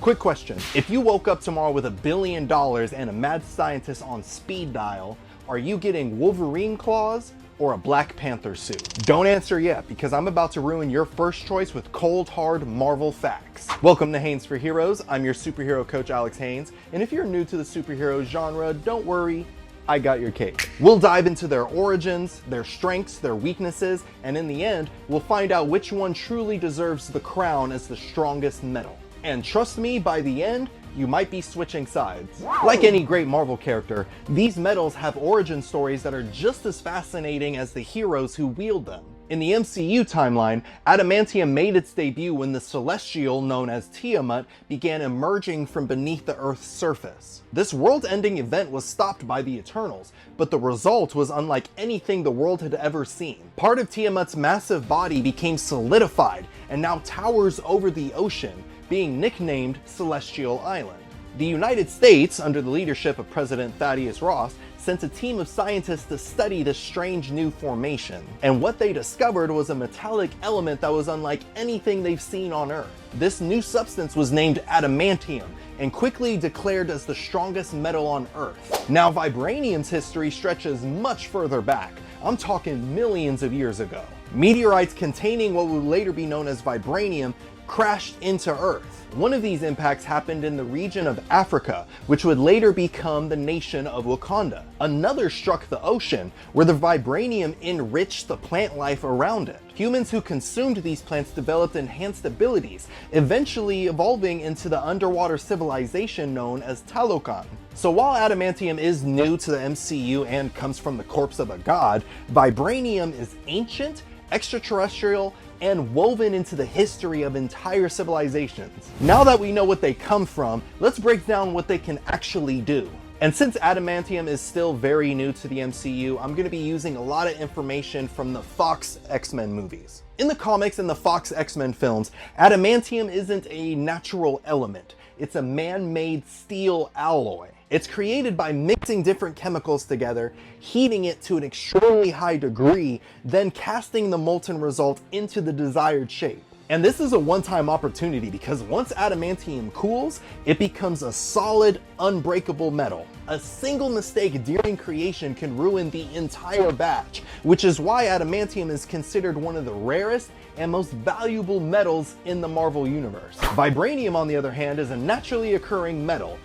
Quick question, if you woke up tomorrow with $1 billion and a mad scientist on speed dial, are you getting Wolverine claws or a Black Panther suit? Don't answer yet, because I'm about to ruin your first choice with cold hard Marvel facts. Welcome to Haynes for Heroes. I'm your superhero coach, Alex Haynes, and if you're new to the superhero genre, don't worry, I got your cake. We'll dive into their origins, their strengths, their weaknesses, and in the end, we'll find out which one truly deserves the crown as the strongest metal. And trust me, by the end, you might be switching sides. Like any great Marvel character, these metals have origin stories that are just as fascinating as the heroes who wield them. In the MCU timeline, Adamantium made its debut when the Celestial, known as Tiamat, began emerging from beneath the Earth's surface. This world-ending event was stopped by the Eternals, but the result was unlike anything the world had ever seen. Part of Tiamat's massive body became solidified and now towers over the ocean, being nicknamed Celestial Island. The United States, under the leadership of President Thaddeus Ross, sent a team of scientists to study this strange new formation. And what they discovered was a metallic element that was unlike anything they've seen on Earth. This new substance was named Adamantium and quickly declared as the strongest metal on Earth. Now, Vibranium's history stretches much further back. I'm talking millions of years ago. Meteorites containing what would later be known as Vibranium crashed into Earth. One of these impacts happened in the region of Africa, which would later become the nation of Wakanda. Another struck the ocean, where the Vibranium enriched the plant life around it. Humans who consumed these plants developed enhanced abilities, eventually evolving into the underwater civilization known as Talokan. So while Adamantium is new to the MCU and comes from the corpse of a god, Vibranium is ancient, extraterrestrial, and woven into the history of entire civilizations. Now that we know what they come from, let's break down what they can actually do. And since Adamantium is still very new to the MCU, I'm going to be using a lot of information from the Fox X-Men movies. In the comics and the Fox X-Men films, Adamantium isn't a natural element. It's a man-made steel alloy. It's created by mixing different chemicals together, heating it to an extremely high degree, then casting the molten result into the desired shape. And this is a one-time opportunity because once adamantium cools, it becomes a solid, unbreakable metal. A single mistake during creation can ruin the entire batch, which is why adamantium is considered one of the rarest and most valuable metals in the Marvel Universe. Vibranium, on the other hand, is a naturally occurring metal.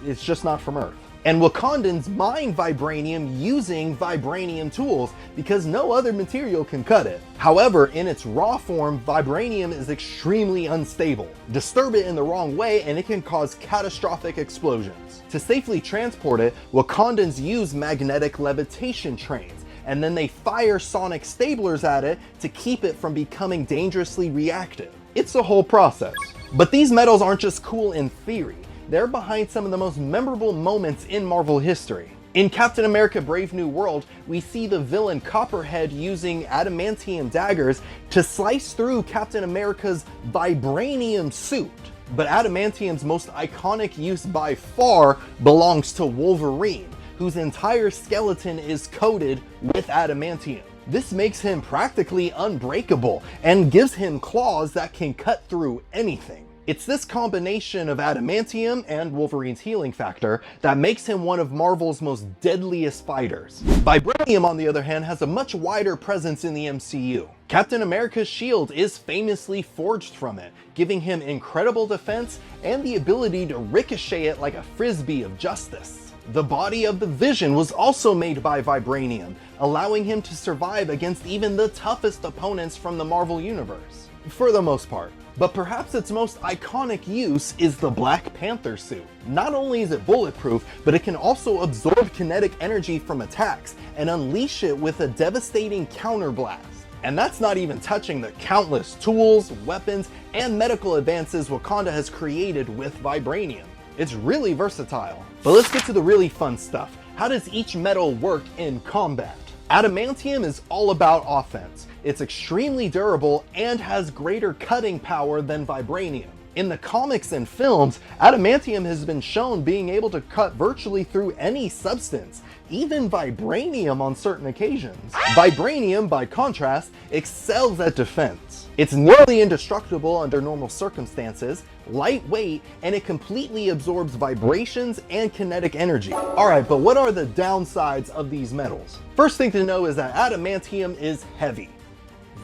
It's just not from Earth. And Wakandans mine Vibranium using Vibranium tools because no other material can cut it. However, in its raw form, Vibranium is extremely unstable. Disturb it in the wrong way and it can cause catastrophic explosions. To safely transport it, Wakandans use magnetic levitation trains, and then they fire sonic stablers at it to keep it from becoming dangerously reactive. It's a whole process. But these metals aren't just cool in theory. They're behind some of the most memorable moments in Marvel history. In Captain America: Brave New World, we see the villain Copperhead using adamantium daggers to slice through Captain America's Vibranium suit. But adamantium's most iconic use by far belongs to Wolverine, whose entire skeleton is coated with adamantium. This makes him practically unbreakable and gives him claws that can cut through anything. It's this combination of adamantium and Wolverine's healing factor that makes him one of Marvel's most deadliest fighters. Vibranium, on the other hand, has a much wider presence in the MCU. Captain America's shield is famously forged from it, giving him incredible defense and the ability to ricochet it like a frisbee of justice. The body of the Vision was also made by Vibranium, allowing him to survive against even the toughest opponents from the Marvel Universe, for the most part. But perhaps its most iconic use is the Black Panther suit. Not only is it bulletproof, but it can also absorb kinetic energy from attacks and unleash it with a devastating counterblast. And that's not even touching the countless tools, weapons, and medical advances Wakanda has created with Vibranium. It's really versatile. But let's get to the really fun stuff. How does each metal work in combat? Adamantium is all about offense. It's extremely durable and has greater cutting power than Vibranium. In the comics and films, adamantium has been shown being able to cut virtually through any substance, even vibranium on certain occasions. Vibranium, by contrast, excels at defense. It's nearly indestructible under normal circumstances, lightweight, and it completely absorbs vibrations and kinetic energy. Alright, but what are the downsides of these metals? First thing to know is that adamantium is heavy.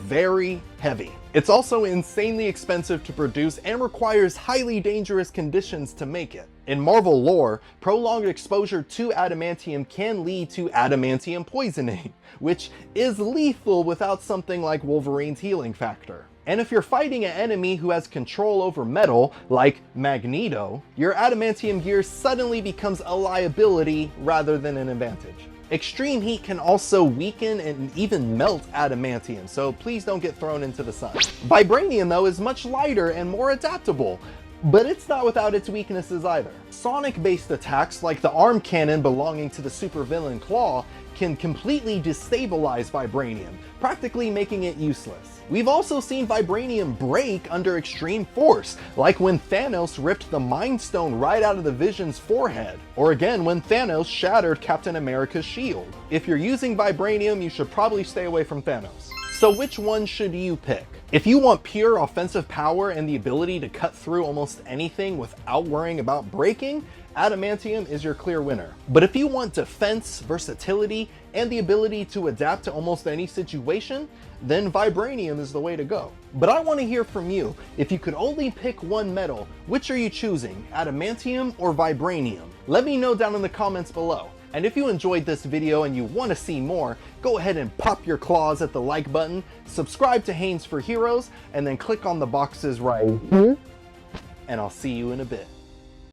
Very heavy. It's also insanely expensive to produce and requires highly dangerous conditions to make it. In Marvel lore, prolonged exposure to adamantium can lead to adamantium poisoning, which is lethal without something like Wolverine's healing factor. And if you're fighting an enemy who has control over metal, like Magneto, your adamantium gear suddenly becomes a liability rather than an advantage. Extreme heat can also weaken and even melt adamantium, so please don't get thrown into the sun. Vibranium, though, is much lighter and more adaptable, but it's not without its weaknesses either. Sonic-based attacks, like the arm cannon belonging to the supervillain Claw, can completely destabilize Vibranium, practically making it useless. We've also seen Vibranium break under extreme force, like when Thanos ripped the Mind Stone right out of the Vision's forehead, or again when Thanos shattered Captain America's shield. If you're using Vibranium, you should probably stay away from Thanos. So which one should you pick? If you want pure offensive power and the ability to cut through almost anything without worrying about breaking, adamantium is your clear winner. But if you want defense, versatility, and the ability to adapt to almost any situation, then vibranium is the way to go. But I want to hear from you. If you could only pick one metal, which are you choosing, adamantium or vibranium? Let me know down in the comments below. And if you enjoyed this video and you want to see more, go ahead and pop your claws at the like button, subscribe to Haynes for Heroes, and then click on the boxes right here, and I'll see you in a bit.